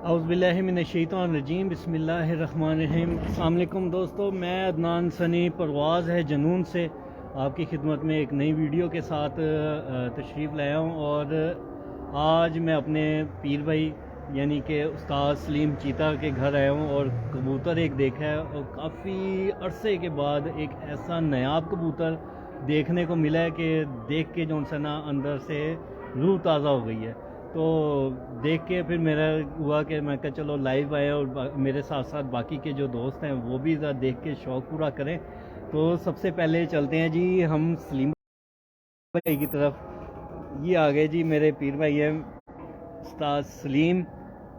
औज़ुबिल्लाहिमिनश्शैतानिर्रजीम बिस्मिल्लाहिर्रहमानिर्रहीम। अस्सलाम वालेकुम दोस्तों, मैं अदनान सनी परवाज़ है जनून से आपकी खिदमत में एक नई वीडियो के साथ तशरीफ़ लाया हूँ। और आज मैं अपने पीर भाई यानी कि उस्ताद सलीम चीता के घर आया हूँ और कबूतर एक देखा है और काफ़ी अरसे के बाद एक ऐसा नायाब कबूतर देखने को मिला है कि देख के जो ना अंदर से रूह ताज़ा हो गई है। तो देख के फिर मेरा हुआ कि मैं कहा चलो लाइव आए और मेरे साथ साथ बाकी के जो दोस्त हैं वो भी ज़रा देख के शौक़ पूरा करें। तो सबसे पहले चलते हैं जी हम सलीम भाई की तरफ। ये आ गए जी मेरे पीर भाई हैं उस्ताद सलीम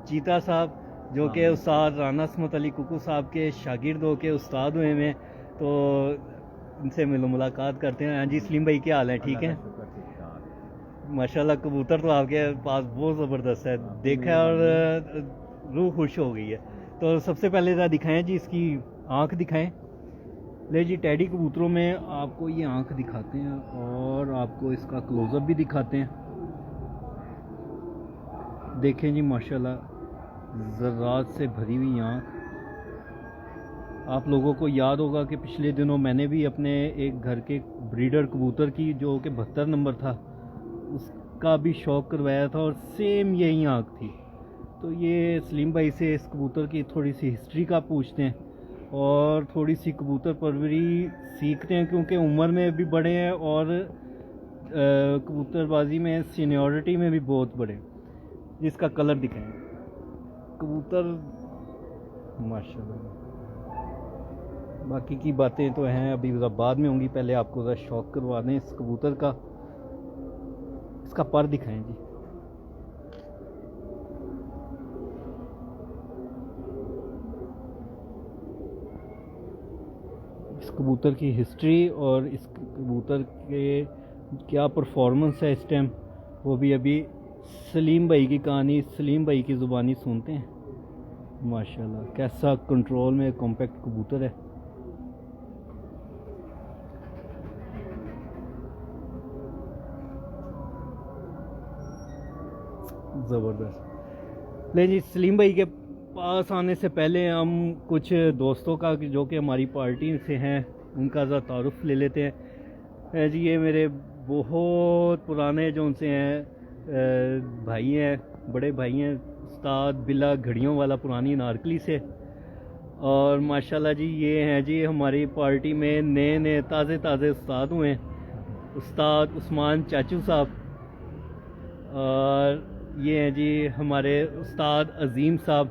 चीता साहब, जो कि उस्ताद राना अस्मत अली कुकू साहब के शागिर्दों के उस्ताद हुए हैं। तो इनसे मिलो मुलाकात करते हैं। हाँ जी सलीम भाई, क्या हाल है? ठीक है माशाल्लाह। कबूतर तो आपके पास बहुत ज़बरदस्त है, देखा और रूह खुश हो गई है। तो सबसे पहले ज़रा दिखाएं जी, इसकी आँख दिखाएं। ले जी, टैडी कबूतरों में आपको ये आँख दिखाते हैं और आपको इसका क्लोज़अप भी दिखाते हैं। देखें जी माशाल्लाह ज़र्रात से भरी हुई आँख। आप लोगों को याद होगा कि पिछले दिनों मैंने भी अपने एक घर के ब्रीडर कबूतर की जो कि 72 नंबर था उसका भी शौक़ करवाया था और सेम यही आँख थी। तो ये सलीम भाई से इस कबूतर की थोड़ी सी हिस्ट्री का पूछते हैं और थोड़ी सी कबूतर परवरी सीखते हैं, क्योंकि उम्र में भी बड़े हैं और कबूतरबाजी में सीनियरिटी में भी बहुत बड़े। जिसका कलर दिखाएं कबूतर माशाल्लाह। बाकी की बातें तो हैं अभी बाद में होंगी, पहले आपको ज़रा शौक़ करवा दें इस कबूतर का। इसका पर दिखाएं जी। इस कबूतर की हिस्ट्री और इस कबूतर के क्या परफॉर्मेंस है इस टाइम, वो भी अभी सलीम भाई की कहानी सलीम भाई की ज़ुबानी सुनते हैं। माशाल्लाह कैसा कंट्रोल में कॉम्पैक्ट कबूतर है। ज़बरदस्त। ले जी, सलीम भाई के पास आने से पहले हम कुछ दोस्तों का जो कि हमारी पार्टी से हैं उनका ज़रा तारुफ़ ले लेते हैं। जी ये मेरे बहुत पुराने जो उनसे हैं भाई हैं, बड़े भाई हैं उस्ताद बिला घड़ियों वाला पुरानी नारकली से। और माशाल्लाह जी ये हैं जी हमारी पार्टी में नए नए ताज़े ताज़े उस्ताद हुए हैं, उस्ताद उस्मान चाचू साहब। और ये हैं जी हमारे उस्ताद अज़ीम साहब,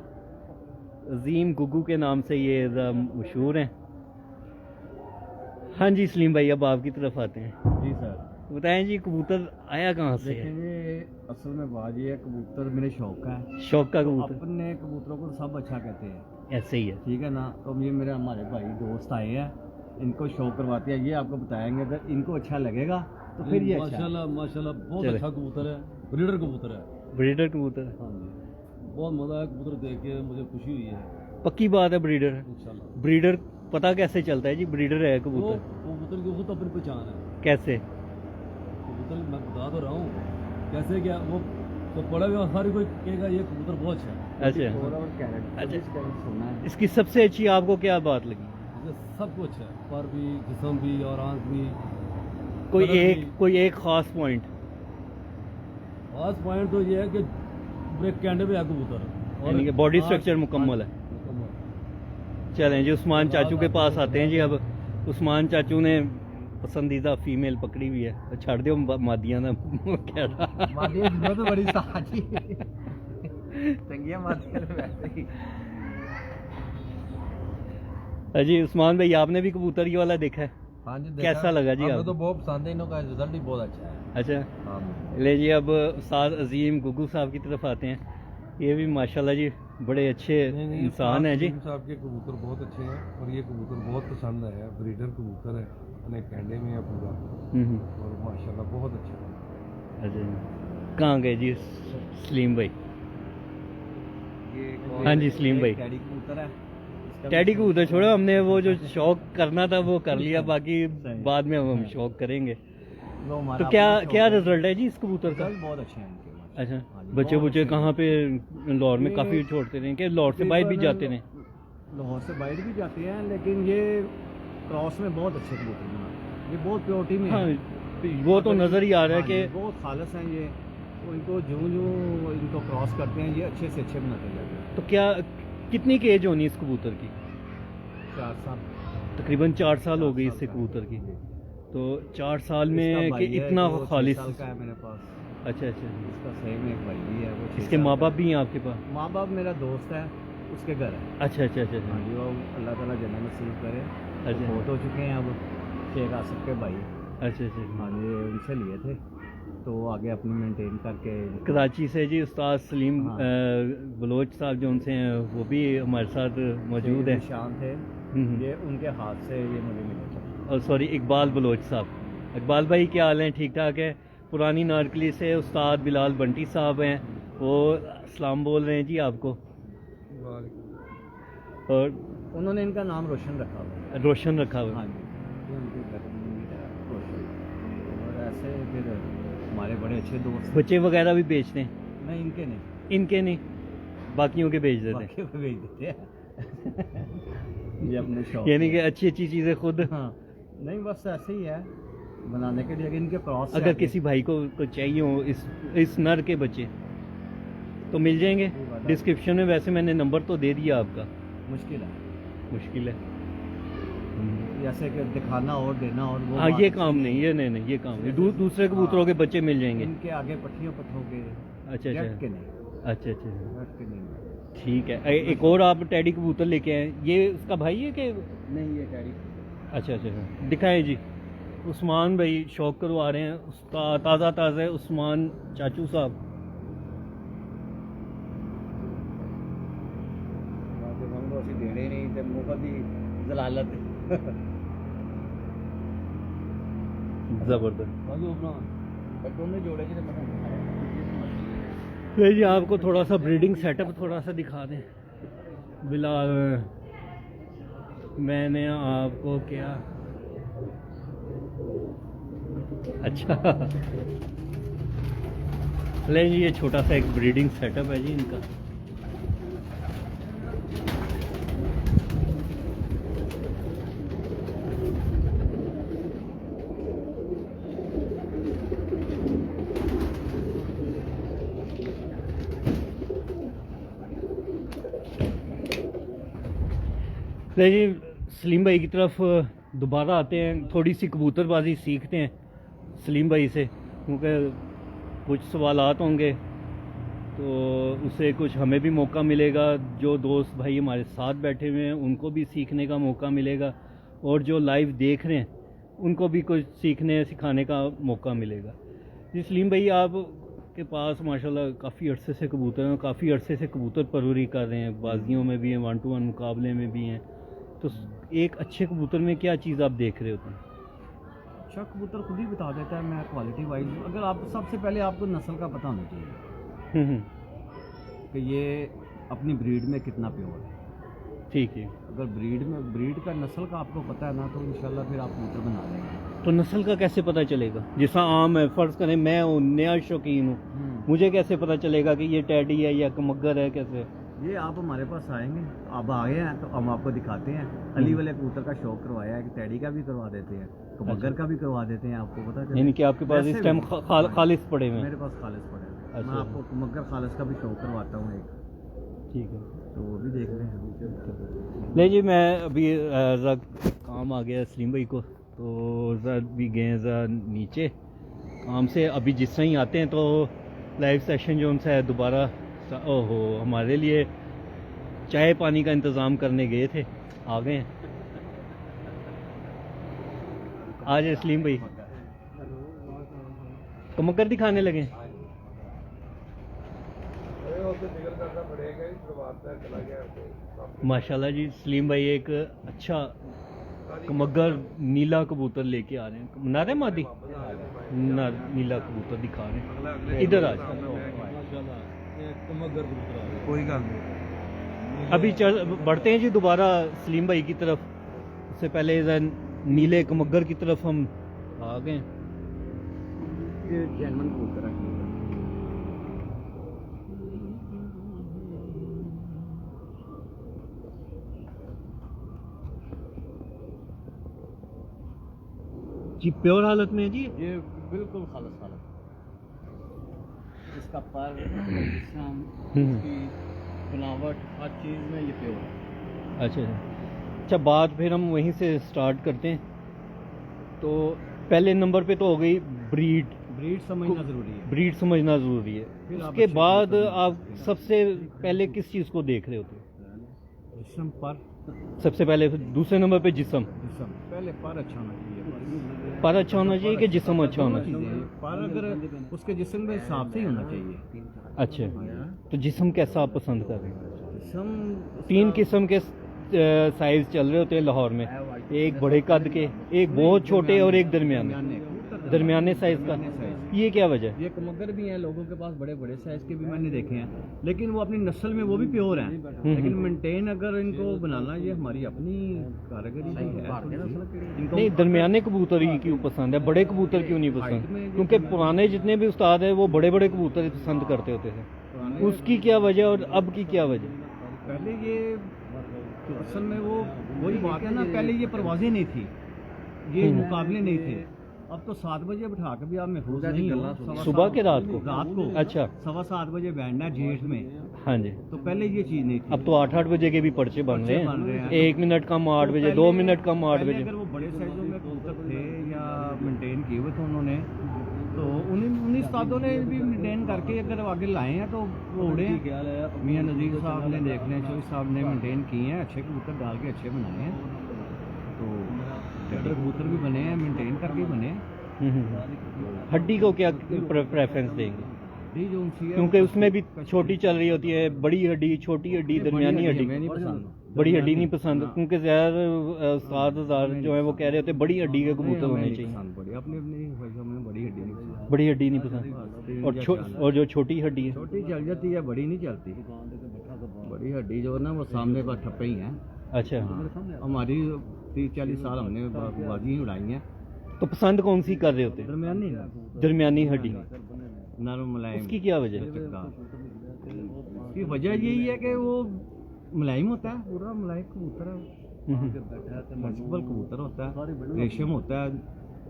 अज़ीम गुगू के नाम से ये मशहूर हैं। हाँ जी सलीम भाई, अब आपकी तरफ आते हैं। जी सर, बताएं जी कबूतर आया कहाँ से है? देखिए असल में बात ये है, कबूतर मेरे शौक का है। शौक का कबूतर? अपने कबूतरों को सब अच्छा कहते हैं, ऐसे ही है, ठीक है ना। तो ये मेरे हमारे भाई दोस्त आए हैं, इनको शौक करवाते हैं, ये आपको बताएंगे। अगर इनको अच्छा लगेगा तो फिर ये माशाल्लाह माशाल्लाह बहुत अच्छा कबूतर है, ब्रीडर कबूतर है। ब्रीडर कबूतर? हाँ जी, बहुत मज़ा आया कबूतर देख के, मुझे खुशी हुई है। पक्की बात है ब्रीडर है। इंशाल्लाह। ब्रीडर पता कैसे चलता है जी ब्रीडर है कबूतर? कबूतर की खुद अपनी पहचान है। कैसे? कबूतर मैं बता तो रहा हूँ कैसे, क्या वो तो पड़ा हुआ हर कोई कहेगा ये कबूतर बहुत अच्छा है। अच्छा, इसकी सबसे अच्छी आपको क्या बात लगी? सब कुछ है, पर भी जिस्म भी और आँख भी। कोई एक खास पॉइंट? खास पॉइंट तो ये है कि ब्रेक कैंडे पे है कबूतर यानी कि बॉडी स्ट्रक्चर मुकम्मल है। चलें जी उस्मान चाचू के पास आते हैं जी। अब उस्मान चाचू ने पसंदीदा फीमेल पकड़ी हुई है, छड़ दो मादिया ना मादिया तो बड़ी साजी चंगिया मादिया वैसे ही। जी उस्मान भाई, आपने भी कबूतर ये वाला देखा है? हाँ जी, कैसा लगा जी? आपको तो बहुत पसंद है, इनका रिजल्ट भी बहुत अच्छा है। अच्छा हाँ। ले जी, अब उस्ताद अजीम गुगू साहब की तरफ आते हैं। ये भी माशाल्लाह जी बड़े अच्छे इंसान हैं जी। साहब के कबूतर बहुत अच्छे हैं और ये कबूतर बहुत पसंद है, ब्रीडर कबूतर है, अपने कैंडे में है पूरा और माशाल्लाह बहुत अच्छा है। अच्छा, कहाँ गए जी सलीम भाई? हाँ जी सलीम भाई, टैडी कबूतर है। टैडी कबूतर छोड़ो, हमने वो जो शौक करना था वो कर लिया, बाकी बाद में हम शौक करेंगे। तो क्या रिजल्ट है जी इस कबूतर का? बहुत अच्छे हैं इनके। अच्छा, हाँ जी, बच्चे बहुत बुच्चे अच्छे कहाँ पे लाहौर में ये- काफ़ी छोड़ते रहे कि लाहौर से बाहर भी जाते रहे? लाहौर से बाहर भी जाते हैं, लेकिन ये क्रॉस में बहुत अच्छे कबूतर बनाते हैं, ये बहुत प्योरिटी में हाँ, है। वो तो नज़र ही आ रहा है हाँ कि जी, बहुत खालस हैं ये, तो इनको जो इनको क्रॉस करते हैं ये अच्छे से अच्छे बनाते जाते हैं। तो क्या कितनी की एज होनी इस कबूतर की? 4 साल तकरीबन 4 साल हो गई 4 इससे साल का कबूतर की। जी। तो 4 साल इसका में भाई कि है इतना जो 6 खालिश। साल का है मेरे पास। अच्छा अच्छा, इसका सही में एक भाई भी है, वो 6 इसके साल माँ का बाप है। भी हैं आपके पास? माँ बाप मेरा दोस्त है, उसके घर है। अच्छा अच्छा अच्छा हाँ अच्छा जी, वो अल्लाह ताला जन्नत नसीब करे। अच्छा। बहुत हो चुके हैं अब, शेख आसिफ के भाई। अच्छा अच्छा। हाँ जी, उनसे लिए थे, तो आगे अपनी मेंटेन करके। कराची से जी उस्ताद सलीम हाँ। बलोच साहब जो उनसे हैं वो भी हमारे साथ मौजूद है। निशान थे, ये उनके हाथ से ये मुझे मिले थे। और सॉरी, इकबाल बलोच साहब। इकबाल भाई क्या हाल हैं? ठीक ठाक है। पुरानी नारकली से उस्ताद बिलाल बंटी साहब हैं, वो सलाम बोल रहे हैं जी आपको। और उन्होंने इनका नाम रोशन रखा हुआ है। रोशन रखा हुआ हाँ है। जी, ये उनके घर में है, रोशन। और ऐसे फिर हमारे बड़े अच्छे दोस्त। बच्चे वगैरह भी बेचते हैं? नहीं, इनके नहीं, इनके नहीं, बाकियों के बेच देते हैं। बाकी को भेज देते हैं। ये अपने शौक यानी कि है। अच्छी अच्छी चीज़ें खुद। हाँ, नहीं बस ऐसे ही है बनाने के लिए, इनके क्रॉस से अगर आगे- किसी भाई को चाहिए हो इस नर के बच्चे तो मिल जाएंगे। डिस्क्रिप्शन में वैसे मैंने नंबर तो दे दिया आपका। मुश्किल है, मुश्किल है। जैसे कि दिखाना और देना और वो हाँ, बात ये अच्छी काम नहीं, ये नहीं ये काम नहीं। दूसरे कबूतरों के बच्चे मिल जाएंगे। इनके आगे पट्टियों पट्टों के अच्छा जट अच्छा के नहीं, अच्छा अच्छा, जट के नहीं। ठीक है। एक और आप टैडी कबूतर लेके आए, ये उसका भाई है कि? नहीं, ये टैडी अच्छा अच्छा, दिखाएं जी। उस्मान भाई शौक करवा रहे हैं, उसका ताज़ा ताज़ा है उस्मान चाचू साहब। ਅਸੀਂ ਦੇਣੇ ਨਹੀਂ ਤੇ ਮੁਫਤ ਦੀ ਜ਼ਲਾਲਤ। ज़बरदस्त। आगे अपना दोनों जोड़े की तो पता नहीं। तो जी आपको थोड़ा सा ब्रीडिंग सेटअप थोड़ा सा दिखा दें। बिलाल मैंने आपको क्या, अच्छा ले जी, ये छोटा सा एक ब्रीडिंग सेटअप है जी इनका। ले जी सलीम भाई की तरफ दोबारा आते हैं, थोड़ी सी कबूतरबाजी सीखते हैं सलीम भाई से, क्योंकि कुछ सवालात होंगे तो उससे कुछ हमें भी मौका मिलेगा। जो दोस्त भाई हमारे साथ बैठे हुए हैं उनको भी सीखने का मौका मिलेगा, और जो लाइव देख रहे हैं उनको भी कुछ सीखने सिखाने का मौका मिलेगा। जी सलीम भाई, आप के पास माशाल्लाह काफ़ी अरसे से कबूतर हैं, काफ़ी अरसे से कबूतर परवरी कर रहे हैं, बाजियों में भी हैं, 1-to-1 मुकाबले में भी हैं। तो एक अच्छे कबूतर में क्या चीज़ आप देख रहे होते हैं? अच्छा कबूतर खुद ही बता देता है। मैं क्वालिटी वाइज, अगर आप सबसे पहले आपको नस्ल का पता होना चाहिए कि ये अपनी ब्रीड में कितना प्योर है। ठीक है। अगर ब्रीड का नस्ल का आपको पता है ना, तो इंशाल्लाह फिर आप कबूतर बना लेंगे। तो नस्ल का कैसे पता चलेगा? जैसा आम है, फ़र्ज़ करें मैं हूँ नया शौकीन हूँ, मुझे कैसे पता चलेगा कि ये टैडी है या कमगर है? कैसे? ये आप हमारे पास आएंगे, आप आ गए हैं तो हम आपको दिखाते हैं। अली वाले कबूतर का शौक करवाया है, कि टैडी का भी करवा देते हैं, कमगर का भी करवा देते हैं, आपको पता चले। यानी कि आपके पास वैसे इस टाइम भी- खालिस पड़े हुए हैं? मेरे पास खालिस पड़े हैं। अच्छा। मैं आपको कमगर खालिस का भी शौक करवाता हूँ एक, ठीक है। तो वो भी देख लें। नहीं जी, मैं अभी ज़रा काम आ गया सलीम भाई को, तो ज़रा भी गए ज़रा नीचे काम से। अभी जिस तरह ही आते हैं तो लाइव सेशन जो उनसे है दोबारा, ओहो, हमारे लिए चाय पानी का इंतज़ाम करने गए थे, आ गए हैं। आज सलीम भाई कमकर दिखाने लगे। माशाल्लाह जी, सलीम भाई एक अच्छा कमगर नीला कबूतर लेके आ रहे हैं। नारे मादी नीला कबूतर दिखा रहे हैं, इधर आ जाओ। माशाल्लाह ये कमगर कबूतर आ गए। कोई गल नहीं। अभी बढ़ते हैं जी दोबारा सलीम भाई की तरफ। उससे पहले इधर नीले कमगर की तरफ हम आ गए। ये जैनवन कबूतर है। जी प्योर हालत में है जी? ये बिल्कुल खालस हालत, इसका पर, जिस्म, इसकी बनावट, हर चीज़ में ये प्योर है। अच्छा, बात फिर हम वहीं से स्टार्ट करते हैं। तो पहले नंबर पे तो हो गई ब्रीड समझना ज़रूरी है। ब्रीड समझना ज़रूरी है। फिर आप उसके अच्छे बाद कबूतर आप देखते हैं। सबसे पहले किस चीज़ को देख रहे होते हैं? जिस्म, पर, सबसे पहले दूसरे नंबर पे जिस्म। पहले पर अच्छा होना चाहिए, पर अच्छा होना चाहिए कि जिस्म अच्छा होना चाहिए? चाहिए। पर अगर उसके जिस्म के हिसाब से ही होना चाहिए। अच्छा, तो जिस्म कैसा आप पसंद कर रहे हैं? जिस्म 3 किस्म के साइज चल रहे होते हैं लाहौर में, एक बड़े कद के, एक बहुत छोटे और एक दरमियाने साइज का। ये क्या वजह है? ये मगर भी हैं लोगों के पास, बड़े बड़े साइज के भी मैंने देखे हैं, लेकिन वो अपनी नस्ल में वो भी प्योर हैं, लेकिन मेंटेन अगर इनको बनाना, ये हमारी अपनी कारीगरी भी है। नहीं, दरमियाने कबूतर ही क्यों पसंद है, बड़े कबूतर क्यों नहीं पसंद? क्योंकि पुराने जितने भी उस्ताद हैं वो बड़े बड़े कबूतर पसंद करते होते थे, उसकी क्या वजह और अब की क्या वजह? पहले ये तो असल में वो वही बात है ना, पहले ये परवाजें नहीं थी, ये मुकाबले नहीं थे। अब तो 7 बजे बिठा के भी आप महफूज नहीं हो, सुबह के रात को? अच्छा, 7:15 बजे बैठना है जेठ में। हाँ जी। तो पहले ये चीज़ नहीं थी। अब तो 8-8 बजे के भी पर्चे बन रहे हैं, 1 मिनट कम 8 तो बजे, पहले- 2 मिनट कम 8 पहले बजे। अगर वो बड़े साइजों में कबूतर थे या मेंटेन किए हुए थे उन्होंने, तो उन्हीं उस्तादों ने भी मेंटेन करके अगर आगे लाए हैं तो वो उड़े हैं। मियाँ नज़ीर साहब ने, देख लें, चौधरी साहब ने मेंटेन किए हैं, अच्छे कबूतर डाल के अच्छे बनाए हैं। तो टेडर कबूतर भी बने हैं, मेंटेन करके बने हैं। हड्डी को क्या प्रेफरेंस देंगे? डी जो उनसी है, क्योंकि उसमें भी छोटी चल रही होती है, बड़ी हड्डी, छोटी हड्डी, दरमियानी हड्डी। हमें नहीं पसंद। बड़ी हड्डी नहीं पसंद, क्योंकि ज़्यादा 7,000 जो है वो कह रहे होते हैं बड़ी हड्डी के कबूतर होने चाहिए। बड़ी अपनी अपनी हमें बड़ी हड्डी नहीं पसंद। बड़ी हड्डी नहीं पसंद, और जो छोटी हड्डी है? छोटी चल जाती है, बड़ी नहीं चलती। बड़ी हड्डी जो है ना वो सामने बस ठप्पे ही हैं। अच्छा, हमारी 30-40 साल हमने बाजी उड़ाई हैं। तो पसंद कौन सी कर रहे होते हैं? दरमियानी दरमियानी हड्डी। नरम मुलायम। उसकी क्या वजह है? उसकी वजह यही है कि वो मुलायम होता है, पूरा मुलायम कबूतर है, मल्टीपल कबूतर होता है, रेशम होता है,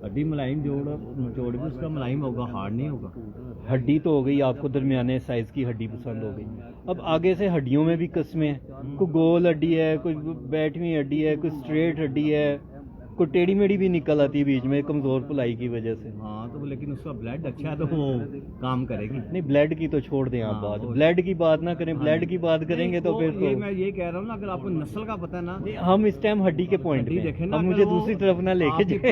हड्डी मुलायम, जोड़ भी उसका मुलायम होगा, हार्ड नहीं होगा। हड्डी तो हो गई आपको, दरमियाने साइज की हड्डी पसंद हो गई। अब आगे से हड्डियों में भी किस्में हैं, कोई गोल हड्डी है, कोई बैठी हुई हड्डी है, कोई स्ट्रेट हड्डी है, कोई टेढ़ी मेढ़ी भी निकल आती है बीच में कमज़ोर पुलाई की वजह से। हाँ, तो लेकिन उसका ब्लड अच्छा है तो वो काम करेगी। नहीं, ब्लड की तो छोड़ दें आप बात, ब्लड की बात ना करें, ब्लड की बात करेंगे तो फिर ये तो मैं ये कह रहा हूँ ना, अगर आपको नस्ल का पता है ना, हम इस टाइम हड्डी के पॉइंट हड्डी पे देखें हैं। ना, अब अगर मुझे वो दूसरी तरफ ना लेके आपकी जाए।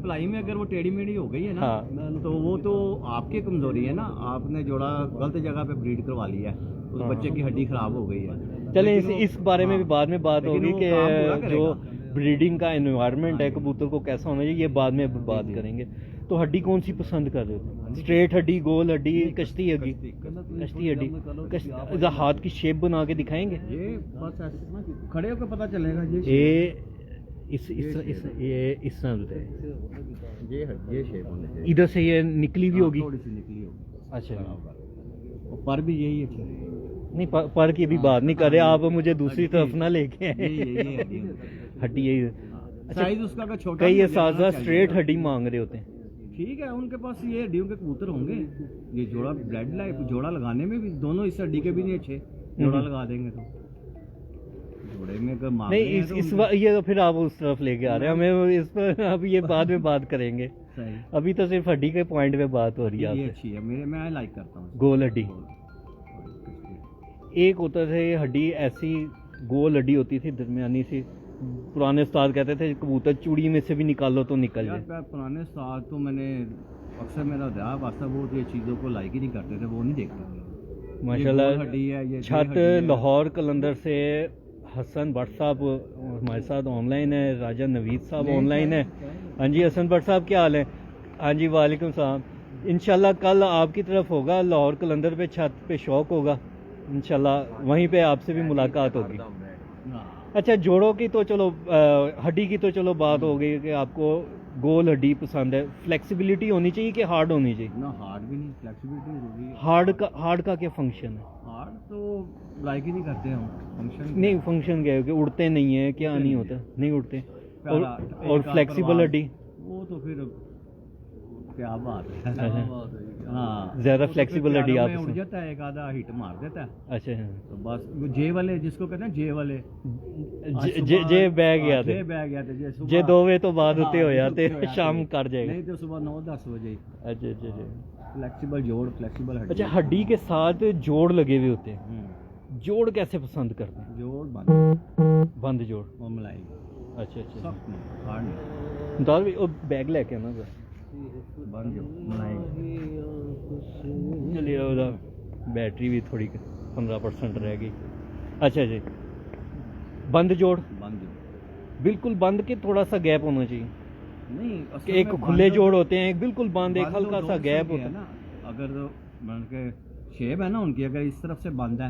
प्लाई में अगर वो टेढ़ी मेढ़ी हो गई है ना, हाँ। तो वो तो आपकी कमजोरी है ना, आपने जोड़ा गलत जगह पे ब्रीड करवा लिया है, उस बच्चे की हड्डी खराब हो गई है। चलें, लेकिन वो- इस बारे में भी बाद में बात लेकिन होगी वो काम पूरा कि करेगा। जो ब्रीडिंग का एनवायरनमेंट है कबूतर को कैसा होना चाहिए, ये बाद में बात करेंगे। तो हड्डी कौन सी पसंद कर रहे हो? स्ट्रेट हड्डी, गोल हड्डी, कश्ती हड्डी? कश्ती हड्डी। हाथ की शेप बना के दिखाएंगे? ये बस ऐसे खड़े होकर पता चलेगा। ये इस तरह होता है, ये शेप होने चाहिए। इधर से ये निकली हुई होगी। थोड़ी सी निकली होगी। अच्छा, और पर भी यही है। नहीं, पर की भी बात नहीं कर रहे आप, मुझे दूसरी तरफ ना लेके आए। ये हड्डी यही है। साइज उसका का छोटा कई भी हो जाएगा, असाजा चल स्ट्रेट जाएगा। हड्डी मांग रहे होते हैं। ठीक है, उनके पास ये हड्डियों के कबूतर होंगे। ये जोड़ा ब्लड लाइफ, जोड़ा लगाने में भी दोनों इस हड्डी के भी नहीं अच्छे, जोड़ा लगा देंगे तो जोड़े में अगर मांग नहीं, रहे हैं तो ये तो फिर आप उस तरफ लेके आ रहे हैं हमें, इस पर अब ये बाद में बात करेंगे। सही। अभी तो सिर्फ हड्डी के पॉइंट पे बात हो रही है ये आपसे। अच्छी है, मैं लाइक करता हूँ। गोल हड्डी। एक होता था ये हड्डी, ऐसी गोल हड्डी होती थी दरमियानी सी, पुराने उस्ताद कहते थे कबूतर चूड़ी में से भी निकालो तो निकल यार जाए। पुराने साल तो मैंने अक्सर मेरा रहा वास्ता, वो ये चीज़ों को लाइक ही नहीं करते थे, वो नहीं देखते थे। माशाल्लाह, ये गोल हड्डी है, ये छत हड्डी है। लाहौर कलंदर से हसन भट्ट साहब हमारे साथ ऑनलाइन है, राजा नवीद साहब ऑनलाइन है। हाँ जी, हसन भट्ट साहब क्या हाल है? हाँ जी, वालेकुम सलाम। इंशाल्लाह कल आपकी तरफ होगा, लाहौर कलंदर पे छत पे शौक होगा, इंशाल्लाह वहीं पे आपसे भी मुलाकात होगी। अच्छा, जोड़ों की तो चलो, हड्डी की तो चलो बात हो गई कि आपको गोल हड्डी पसंद है। फ्लेक्सिबिलिटी होनी चाहिए कि हार्ड होनी चाहिए? ना हार्ड भी नहीं, फ्लेक्सिबिलिटी जरूरी है। हार्ड का क्या फंक्शन है? हार्ड तो लाइक ही नहीं करते हम, फंक्शन नहीं, फंक्शन क्या है कि उड़ते नहीं है, क्या नहीं होता? नहीं उड़ते। और फ्लेक्सिबल हड्डी? वो तो फिर क्या बात है। हाँ, ज्यादा वो तो फ्लेक्सिबल फिर हड्डी प्यारों आप में उड़ इसमें। जाता है, एक आधा हिट मार देता है। अच्छा तो बस वो जे वाले जिसको कहते हैं जे वाले जे बैग याद जे है बैग याद है जे सुबह जे 2 बजे तो बाद होते हो हाँ, जाते होते हो शाम जाते। कर जाएगा। नहीं तो सुबह 9-10 बजे। अच्छा अच्छा अच्छा। फ्लेक्सिबल जोड़, फ्लेक्सिबल हड्डी। अच्छा, हड्डी के साथ जोड़ लगे हुए होते हैं, हम्म, जोड़ कैसे पसंद करते हैं? जोड़ बंद बंद जोड़। और मलाई अच्छा अच्छा। सख्त नहीं, हार्ड नहीं, दाल भी बैग लेके आना जरा। बंद जोड़ मलाई। चलिए उधर बैटरी भी थोड़ी 15% रह गई। अच्छा जी, बंद जोड़ बंद जोड़ बिल्कुल बंद के थोड़ा सा गैप होना चाहिए नहीं, असल कि एक में खुले बंद जोड़ होते हैं, एक बिल्कुल बंद, एक बंद हल्का और सा जोड़ गैप सही होता है है। ना। अगर मान के शेप है ना उनकी, अगर इस तरफ से बंद है,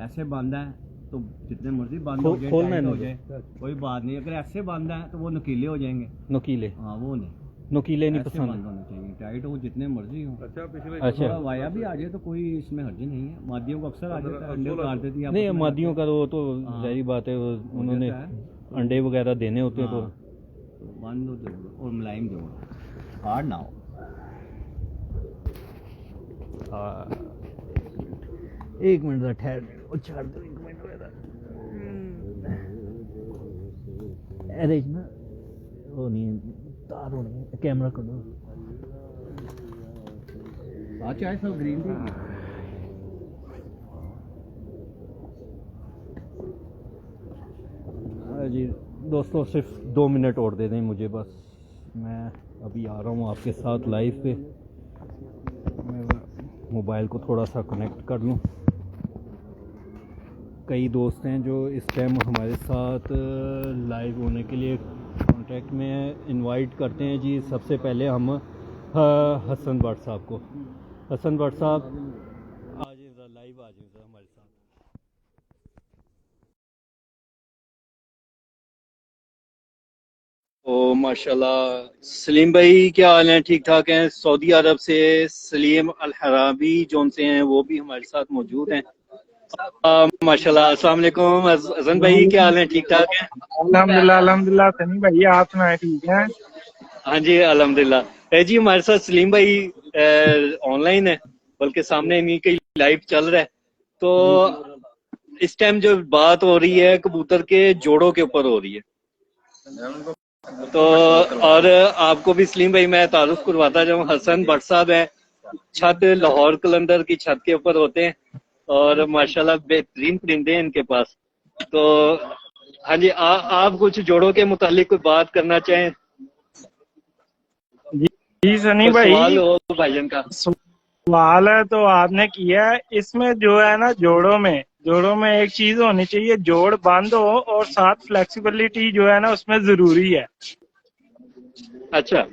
ऐसे बंद है तो जितने मर्जी बंद हो जाए, खोलना टाइट है हो ना जाए, कोई बात नहीं। अगर ऐसे बंद है तो वो नुकीले हो जाएंगे। नुकीले, हाँ वो नहीं, नुकीले नहीं ऐसे पसंद। बंद होने चाहिए, टाइट हो जितने मर्जी हो। अच्छा पिछले अच्छा। थोड़ा वाया भी आ जाए तो कोई इसमें हर्ज नहीं है। मादियों को अक्सर आ जाता है, अंडे उतार देती है आपस नहीं, में मादियों का वो तो हाँ। जाहिर बात है, वो उन्होंने जाता है। अंडे वगैरह देने होते हैं हाँ, तो। तो बंद हो जोड़ और मुलायम जोड़, हार्ड ना हो। हाँ, एक मिनट ज़रा ठहर छाड़ दो, एक मिनट अरे ना वो नहीं तार होनी है, कैमरा कर दो। हाँ चाहे सब ग्रीन टी। जी दोस्तों, सिर्फ 2 मिनट और दे दें मुझे बस, मैं अभी आ रहा हूँ आपके साथ लाइव पे। मैं मोबाइल को थोड़ा सा कनेक्ट कर लूँ। कई दोस्त हैं जो इस टाइम हमारे साथ लाइव होने के लिए कांटेक्ट में इनवाइट करते हैं जी। सबसे पहले हम हसन भट्ट साहब को। हसन भट्ट साहब आ जाइए ज़रा, लाइव आ जाइए ज़रा हमारे साथ। ओ माशाल्लाह, सलीम भाई क्या हाल है? ठीक ठाक हैं? सऊदी अरब से सलीम अल हराबी जो से हैं वो भी हमारे साथ मौजूद हैं। माशाल्लाह, अस्सलाम वालेकुम हसन भाई, क्या हाल है? ठीक ठाक हैं? अल्हम्दुलिल्लाह अल्हम्दुलिल्लाह। सनी भाई आप सुनाए ठीक हैं? हाँ जी अल्हम्दुलिल्लाह। जी हमारे साथ सलीम भाई ऑनलाइन है, बल्कि सामने इन्हीं के लाइव चल रहा है। तो इस टाइम जो बात हो रही है कबूतर के जोड़ों के ऊपर हो रही है। तो और आपको भी सलीम भाई मैं तारुफ करवाता जाऊँ, हसन भट्ट साहब है, छत लाहौर कलंदर की छत के ऊपर होते हैं और माशाल्लाह बेहतरीन परिंदे हैं इनके पास। तो हाँ जी, आप कुछ जोड़ों के मुतालिक कोई बात करना चाहें? जी सनी कोई भाई, सवाल हो भाईजान का? सवाल है तो आपने किया है। इसमें जो है ना, जोड़ों में एक चीज होनी चाहिए, जोड़ बंद हो और साथ फ्लेक्सिबिलिटी जो है ना उसमें जरूरी है। अच्छा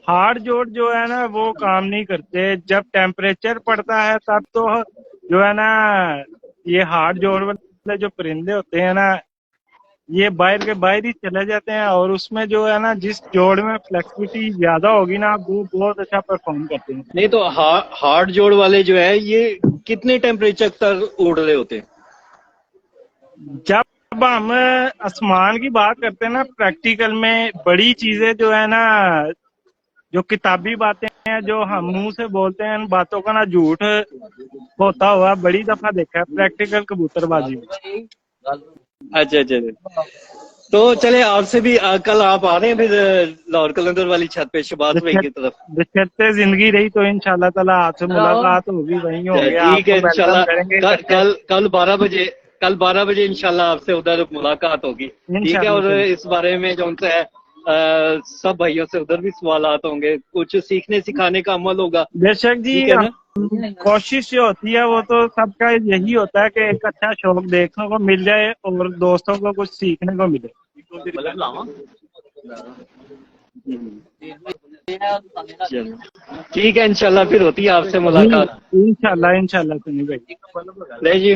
हार्ड जोड़ जो है ना वो काम नहीं करते। जब टेम्परेचर पड़ता है तब तो जो है ना, ये हार्ड जोड़ वाले जो परिंदे होते हैं ना, ये बाहर के बाहर ही चले जाते हैं। और उसमें जो है ना, जिस जोड़ में फ्लेक्सिबिलिटी ज्यादा होगी ना, वो बहुत अच्छा परफॉर्म करते हैं। नहीं तो हार्ड जोड़ वाले जो है ये कितने टेम्परेचर तक उड़ रहे होते हैं? जब हम आसमान की बात करते हैं ना, प्रैक्टिकल में बड़ी चीजें जो है ना, जो किताबी बातें हैं जो हम मुंह से बोलते हैं, इन बातों का ना झूठ होता हुआ बड़ी दफा देखा है प्रैक्टिकल कबूतरबाजी में। अच्छा अच्छा अच्छा। तो चले आपसे भी कल आप आ रहे हैं फिर लाहौर कलंदर वाली छत पे शबात भाई की तरफ? बशर्ते जिंदगी रही तो इंशाल्लाह ताला आपसे मुलाकात होगी, वहीं होंगे, ठीक है आपको वेलकम इंशाल्लाह। करेंगे इकट्ठे। कल 12 बजे इंशाल्लाह आपसे उधर मुलाकात होगी। ठीक है, इंशाल्लाह और सही। इस बारे में जो है सब भाइयों से उधर भी सवालात होंगे, कुछ सीखने सिखाने का अमल होगा। बेशक जी, ठीक है ना? कोशिश जो होती है वो तो सबका यही होता है कि एक अच्छा शौक देखने को मिल जाए और दोस्तों को कुछ सीखने को मिले। चलो ठीक है, इंशाल्लाह फिर होती है आपसे मुलाकात। इंशाल्लाह इंशाल्लाह सनी भाई, नहीं जी,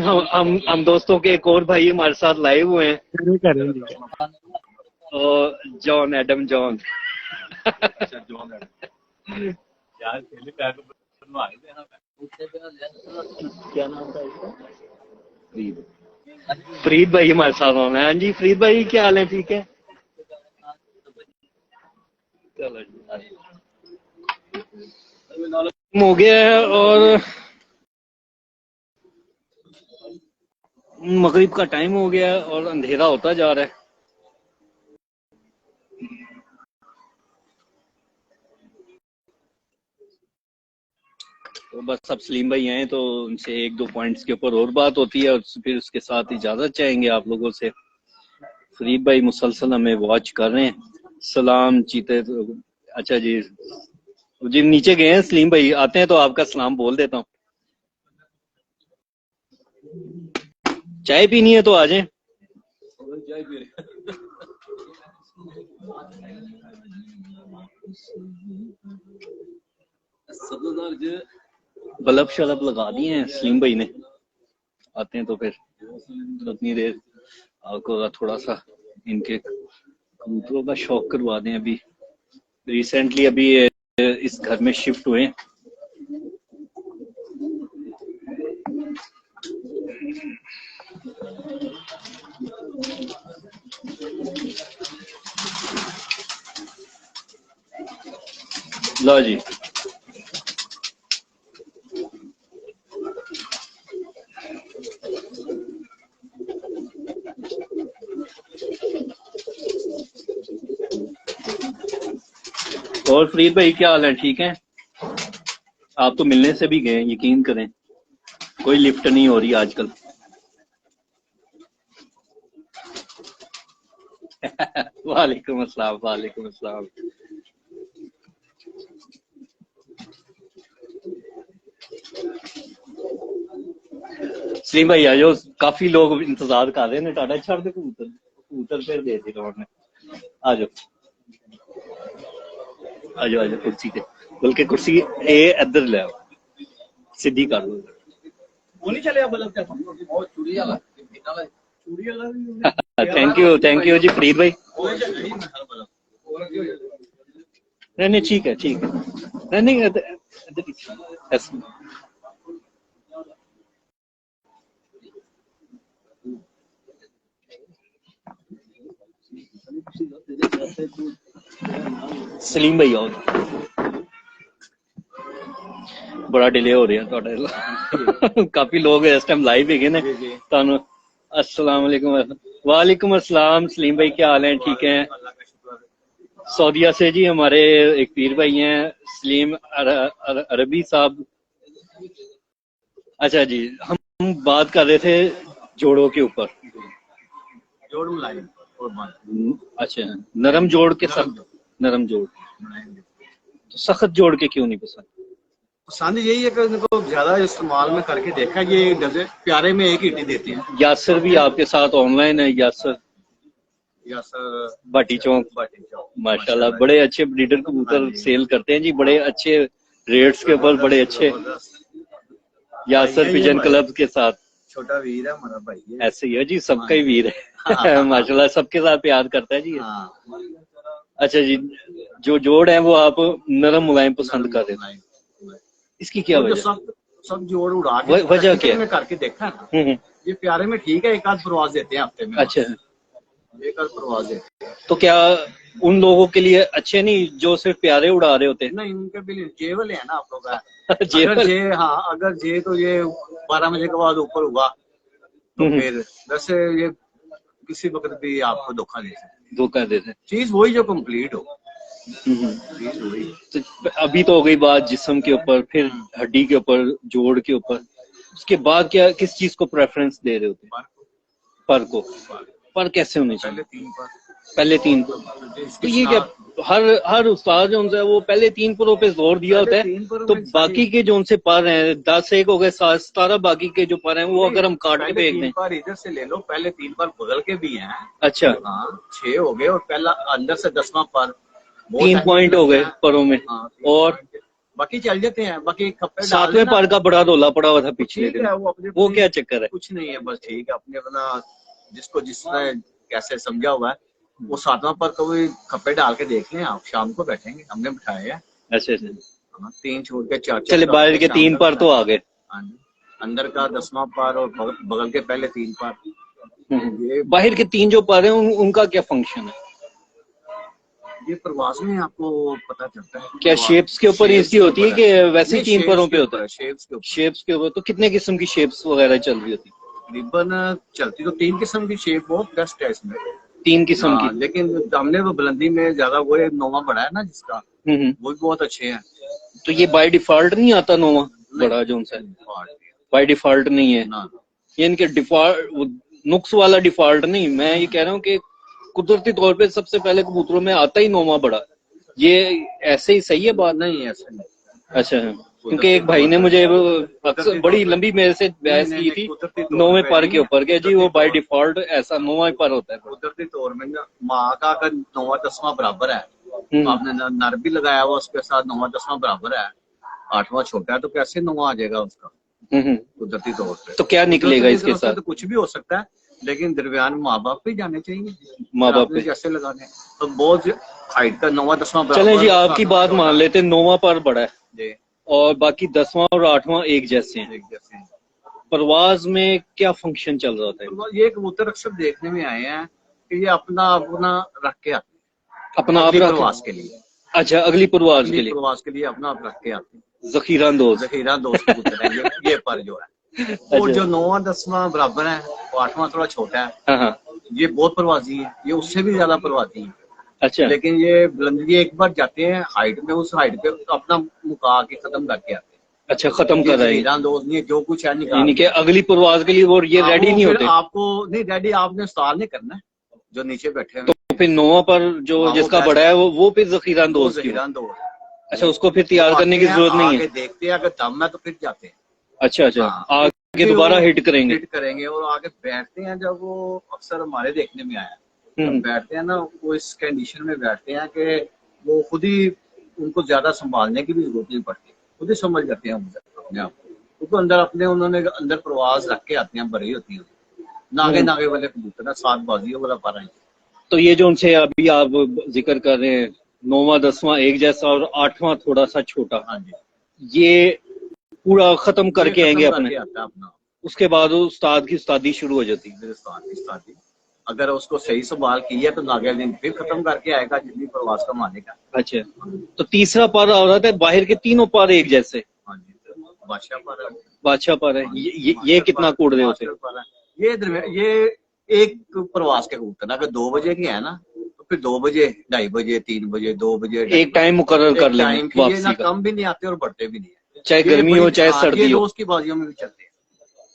हम दोस्तों के एक और भाई हमारे साथ लाइव हुए हैं, जरूर करेंगे। और जॉन, एडम जॉन। क्या नाम था इसका? फरीद। फरीद भाई हमारे साथ होना है। हाँ जी फरीद भाई, क्या हाल है? ठीक है? चलो जी, हो गया है और मगरिब का टाइम हो गया है और अंधेरा होता जा रहा है। तो बस अब सलीम भाई आए तो उनसे एक दो पॉइंट्स के ऊपर और बात होती है और फिर उसके साथ इजाजत चाहेंगे आप लोगों से। फरीद भाई मुसलसल हमें वॉच कर रहे हैं। सलाम चीते तो अच्छा जी जी नीचे गए हैं सलीम भाई, आते हैं तो आपका सलाम बोल देता हूँ। चाय पीनी है तो आ जाएं। चाय पी रहे बल्ब शलब लगा दिए हैं सलीम भाई ने, आते हैं तो फिर उतनी देर आपको थोड़ा सा इनके कबूतरों का शौक करवा दें। अभी रिसेंटली अभी इस घर में शिफ्ट हुए। लो जी और फरीद भाई क्या हाल है, ठीक है? आप तो मिलने से भी गए, यकीन करें कोई लिफ्ट नहीं हो रही आजकल। वालेकुम अस्सलाम, वालेकुम अस्सलाम। सलीम भाई आ जाओ, काफी लोग इंतजार कर रहे हैं। टाटा छड़ दे कबूतर, कबूतर फिर दे दी लोगों ने। आ जाओ आ जाओ आ जाओ कुर्सी पे, बल्कि कुर्सी ए इधर ले आओ, सीधी कर दो। थैंक यू जी फरीद भाई। नहीं नहीं ठीक है ठीक है, नहीं नहीं ऐसे सलीम भाई आओ, बड़ा डिले हो रहा है काफी लोग इस टाइम लाइव है ने तानु। अस्सलाम वालेकुम। वालेकुम अस्सलाम सलीम भाई, क्या हाल है? ठीक है। सऊदीया से जी हमारे एक पीर भाई हैं सलीम अरबी साहब। अच्छा जी, हम बात कर रहे थे जोड़ों के ऊपर। जोड़ मुलायम अच्छा, नरम जोड़ के सख्त, नरम जोड़ तो सख्त जोड़ के क्यों नहीं पसंद? पसंद यही है कि उनको ज्यादा इस्तेमाल में करके देखा, ये डजे प्यारे में एक ईटी देते हैं। यासर भी आपके साथ ऑनलाइन है, यासर बाटी चौक माशाल्लाह बड़े अच्छे ब्रीडर कबूतर सेल करते हैं जी, बड़े अच्छे रेट्स के ऊपर, बड़े अच्छे। यासर पिजन क्लब के साथ छोटा वीर है हमारा भाई है। ऐसे ही है जी, सबका ही वीर है माशाल्लाह, सबके साथ प्यार करता है जी। अच्छा जी, जो जोड़ है वो आप नरम मुलायम पसंद कर रहे हैं, इसकी क्या वजह? सब जोड़ उड़ा के वजह क्या है? करके देखा है ना, ये प्यारे में ठीक है, एक आध परवाज देते हैं हफ्ते में। अच्छा, एक आध परवाज देते हैं। तो क्या उन लोगों के लिए अच्छे नहीं जो सिर्फ प्यारे उड़ा रहे होते हैं? नहीं, उनके भी जेवल है ना आप लोग अगर जे, हाँ अगर जे तो ये 12 बजे के बाद ऊपर हुआ तो फिर वैसे ये किसी वक्त भी आपको धोखा दे सकते, चीज वही जो कंप्लीट हो। तो अभी तो हो गई बात जिस्म के ऊपर, फिर हड्डी के ऊपर, जोड़ के ऊपर, उसके बाद क्या किस चीज को प्रेफरेंस दे रहे होते हैं? पर को पर कैसे होने चाहिए? पहले तीन तो ये क्या हर उस्ताद जो उनसे वो पहले 3 परों पे जोर दिया होता है, तो बाकी के जो उनसे पर हैं 10 एक हो गए 17 बाकी के जो पर हैं वो अगर हम काट के फेंक दें। पर इधर से ले लो, पहले 3 पर बदल के भी हैं। अच्छा, हाँ 6 हो गए और पहला अंदर से 10वां पर 3 पॉइंट हो गए परों में। और बाकी चल जाते हैं, बाकी 7वें पर का बड़ा रोला पड़ा हुआ था पिछले दिन, वो क्या चक्कर है? कुछ नहीं है, बस ठीक है, अपने अपना जिसको जिसने कैसे समझा हुआ है वो 7वां पर कभी खप्पे डाल के देख लें आप, शाम को बैठेंगे, हमने बिठाए हैं। अच्छा अच्छा, 3 छोड़ के 4 चले बाहर के 3 पर तो आ गए, अंदर का 10वां पर और बगल के पहले 3 पर। बाहर के 3 जो पर हैं उनका क्या फंक्शन है? ये प्रवास में आपको पता चलता है। क्या शेप्स के ऊपर इसकी होती है कि वैसे ही 3 परों पे होता है? शेप्स के ऊपर। शेप्स के ऊपर तो कितने किस्म की शेप्स वगैरह चल रही होती है? तकरीबन चलती तो 3 किस्म की शेप बहुत बेस्ट है इसमें। 3 किस्म की? लेकिन हमने वो बुलंदी में ज्यादा वो नोवा बड़ा है ना जिसका, वो भी बहुत अच्छे हैं। तो ये बाय डिफॉल्ट नहीं आता नोवा बड़ा जो उनसे? बाय डिफॉल्ट नहीं है ये, इनके डिफॉल्ट नुक्स वाला डिफॉल्ट नहीं। मैं ये कह रहा हूँ कि कुदरती तौर पे सबसे पहले कबूतरों में आता ही नोवा बड़ा, ये ऐसे ही सही है बात? नहीं ऐसे नहीं। अच्छा है, क्योंकि एक भाई ने मुझे अक्सर बड़ी लंबी मेरे से बहस की थी नौवें पर के ऊपर के जी वो बाय डिफॉल्ट ऐसा नौवां पर होता है। कुदरती तौर में माँ का अगर 9वां 10वां बराबर है तो आपने नर भी लगाया हुआ उसके साथ 9वां 10वां बराबर है, 8वां छोटा है तो कैसे 9वां आ जाएगा उसका कुदरती तौर पे? तो क्या निकलेगा इसके साथ? तो कुछ भी हो सकता है, लेकिन दरमियान माँ बाप भी जाने चाहिए। माँ बाप पे जैसे लगाने तो बहुत हाइट का 9वां 10वां। चलें जी आपकी बात मान लेते, 9वां पर बड़ा है और बाकी 10वां और 8वां एक जैसे हैं। परवाज में क्या फंक्शन चल रहा था? ये कबूतर अक्सर देखने में आए हैं कि ये अपना रख के आते हैं अपना आप प्रवास के लिए। अच्छा, अगली परवाज के लिए? प्रवास के लिए अपना आप रख के आते हैं। जखीरा अंदोज कबूतर है ये पर जो है और जो 9वां 10वां बराबर है, 8वां थोड़ा छोटा है, ये बहुत परवाजी है, ये उससे भी ज्यादा परवाजी है। अच्छा, लेकिन ये बुलंदी एक बार जाते हैं हाइट में, उस हाइट पे अपना मुका के खत्म करके आते हैं। अच्छा, खत्म कर रहे हैं दोस्त नहीं, जो कुछ है यानी कि अगली परवाज के लिए वो ये रेडी नहीं होते? आपको नहीं रेडी, आपने स्टाल नहीं करना है जो नीचे बैठे हैं। तो फिर 9वां पर जो जिसका बड़ा है वो फिर जखीरा अंदोज की? अच्छा, उसको फिर तैयार करने की जरूरत नहीं है? देखते हैं अगर दम है तो फिर जाते हैं। अच्छा अच्छा, आगे दोबारा हिट करेंगे और आगे बैठते हैं। जब वो अक्सर हमारे देखने में आया बैठते हैं ना, वो इस कंडीशन में बैठते हैं कि वो खुद ही, उनको ज्यादा संभालने की भी जरूरत नहीं पड़ती, खुद ही समझ जाते हैं अपने आप को। अंदर अपने उन्होंने अंदर प्रवास रख के आते हैं, भरी होती है। नागे नागे वाले कबूतर है, 7 बाजियों वाला पारा है। तो ये जो उनसे अभी आप जिक्र कर रहे हैं 9वां 10वां एक जैसा और 8वां थोड़ा सा छोटा, हाँ जी, ये पूरा खत्म करके आएंगे अपने? अपना उसके बाद उस्ताद की उस्तादी शुरू हो जाती है? उस्तादी अगर उसको सही संभाल किया तो नागे दिन फिर खत्म करके आएगा जितनी प्रवास का मानेगा। अच्छा, तो तीसरा पर औरत है, बाहर के तीनों पर एक जैसे? हाँ जी, बादशाह पर है। ये कितना कूद रहे होते? ये एक प्रवास के कबूतर अगर 2 बजे की है ना तो फिर 2 बजे 2:30 बजे 3 बजे 2 बजे एक टाइम मुकर्रर कर लेंगे वापसी का। कम भी नहीं आते और बढ़ते भी नहीं है, चाहे गर्मी हो चाहे सर्दी हो। रोज की बाजियों में भी चलते हैं।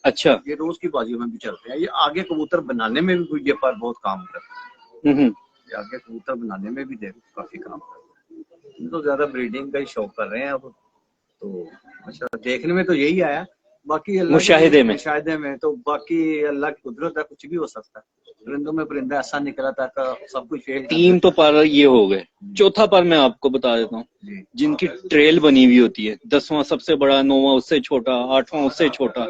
अच्छा, ये रोज की बाजियों में भी चलते हैं। ये आगे कबूतर बनाने में भी ये पर बहुत काम करते हैं। ये आगे कबूतर बनाने में भी काफी काम करते हैं। तो ज्यादा ब्रीडिंग का ही शौक कर रहे हैं अब तो। अच्छा, देखने में तो यही आया, बाकी मुशाहिदे में तो बाकी अल्लाह की कुदरत है, कुछ भी हो सकता है। परिंदों में परिंदा ऐसा निकला था का सब कुछ। 3 तो पर ये हो गए, चौथा पर मैं आपको बता देता हूँ जिनकी ट्रेल बनी हुई होती है। 10वां सबसे बड़ा, 9वां उससे छोटा, 8वां उससे छोटा,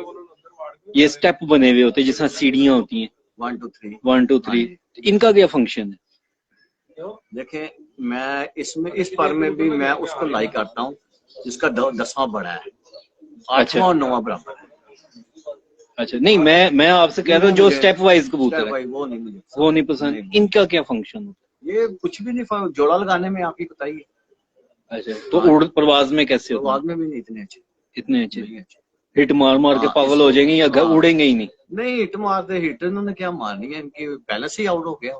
ये स्टेप बने हुए होते हैं जिसमें सीढ़ियां होती हैं 1 2 3। इनका क्या फंक्शन है? देखें, मैं इसमें इस पर में भी मैं उसको लाइक करता हूँ जिसका 10वां बड़ा है, 8वां और 9वां बराबर है। अच्छा, नहीं मैं आपसे कह रहा हूँ जो स्टेप वाइज कबूतर है वो नहीं, मुझे वो नहीं पसंद। इनका क्या फंक्शन होता है? ये कुछ भी नहीं, जोड़ा लगाने में आपकी बताइए। अच्छा, तो उड़ प्रवाज में कैसे होता? प्रवाज में भी नहीं इतने अच्छे हिट मार मार के पागल हो जाएंगे या उड़ेंगे ही नहीं? नहीं, हिट मारते, हिट इन्होंने क्या मारनी है, इनकी बैलेंस ही आउट हो गया।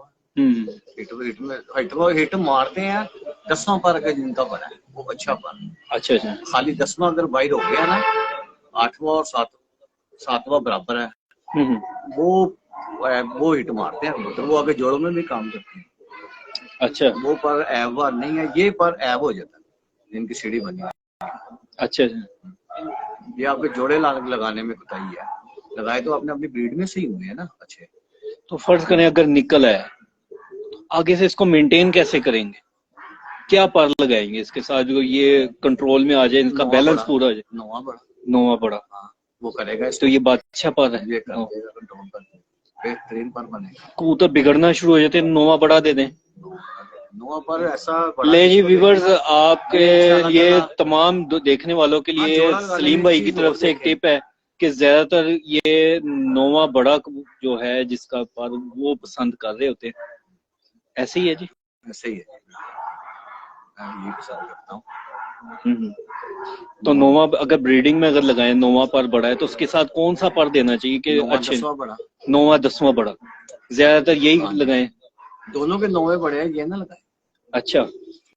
हिट मारते हैं 10वां पर के जिनका बड़ा है वो अच्छा पर। अच्छा, खाली 10वां अगर बाहर हो गया ना, 8वां और 7वां बराबर है, वो हिट मारते हैं। तो वो आगे जोड़ों में भी काम करते हैं। अच्छा, वो पर ऐब नहीं है, ये पर ऐब हो जाता है इनकी सीढ़ी बनी है। अच्छा, ये आपके जोड़े लगाने में कोताही है, लगाए तो आपने अपनी ब्रीड में सही हुए हैं ना अच्छे। तो फर्ज करें अगर निकल है, आगे से इसको मेंटेन कैसे करेंगे? क्या पर लगाएंगे इसके साथ जो ये कंट्रोल में आ जाए, इनका बैलेंस पूरा हो जाए? 9वां बड़ा वो करेगा। तो ये बादशाह पर है, ये कंट्रोल करके बेहतरीन पर बनेगा। कबूतर बिगड़ना शुरू हो जाते हैं, 9वां बड़ा दे दें। 9वां पर ऐसा ले जी व्यूवर्स, आपके लिए तमाम देखने वालों के लिए सलीम भाई की तरफ से एक टिप है कि ज्यादातर ये 9वां बड़ा जो है जिसका पर वो पसंद कर रहे होते हैं। ऐसे ही है जी, ऐसे ही है। मैं यही पसंद करता हूँ। तो नोवा अगर ब्रीडिंग में अगर लगाए, नोवा पर बड़ा है तो उसके साथ कौन सा पर देना चाहिए कि अच्छे? 10वां बड़ा, नोवा 10वां बड़ा, ज्यादातर यही लगाएं। दोनों के 9वें बड़े हैं, ये ना लगाए। अच्छा,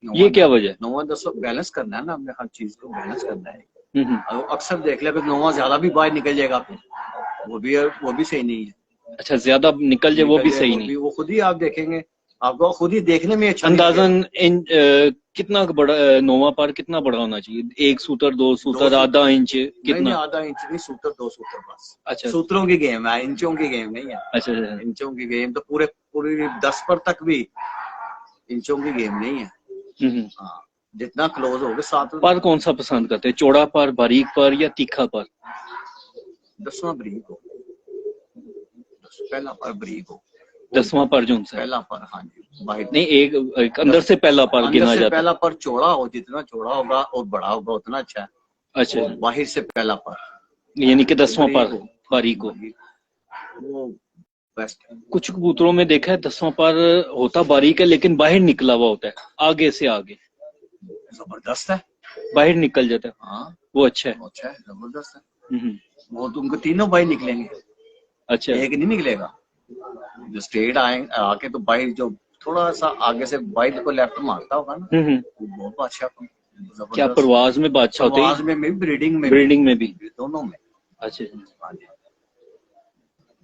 ये क्या वजह? 9वां 10वां बैलेंस करना है ना, हमने हर चीज को बैलेंस करना है। अक्सर देख ले 9वां ज्यादा भी बाहर निकल जाएगा आपको, वो भी सही नहीं है। अच्छा, ज्यादा निकल जाए वो भी सही नहीं, वो खुद ही आप देखेंगे, आपको खुद ही देखने में अच्छा अंदाजन कितना बड़ा नोवा पर कितना बड़ा होना चाहिए? 1 सूत्र, 2 सूत्र, आधा इंच, कितना? नहीं, आधा इंच नहीं, सूत्र 2 सूत्र बस। अच्छा, सूत्रों की गेम है, इंचों की गेम नहीं है। अच्छा, इंचों की गेम तो पूरी 10 पर तक भी इंचों की गेम नहीं है। हाँ, जितना क्लोज हो गए 7 पर कौन सा पसंद करते हैं, चौड़ा पर, बारीक पर या तीखा पर? 10वां बारीक हो, पहला पर बारीक हो। 10वां पर जो उनसे पहला पर, हाँ जी, बाहर नहीं, एक अंदर से पहला पर गिना जाता है। पहला पर चौड़ा हो, जितना चौड़ा होगा और बड़ा होगा उतना अच्छा है। अच्छा, बाहर से पहला पर यानी कि 10वां पर बारीक हो, वो बेस्ट है। कुछ कबूतरों में देखा है 10वां पर होता बारीक है लेकिन बाहर निकला हुआ होता है, आगे से आगे जबरदस्त है, बाहर निकल जाता है। हाँ, वो अच्छा है, अच्छा है, जबरदस्त है। वो तुमको तीनों बाहर निकलेंगे। अच्छा, एक नहीं निकलेगा। जो स्ट्रेट आके तो बाइट जो थोड़ा सा आगे से बाइट को लेफ्ट मारता होगा ना, वो बहुत बादशाह। क्या परवाज में बादशाह होते हैं? परवाज में ब्रीडिंग में भी दोनों में। अच्छा,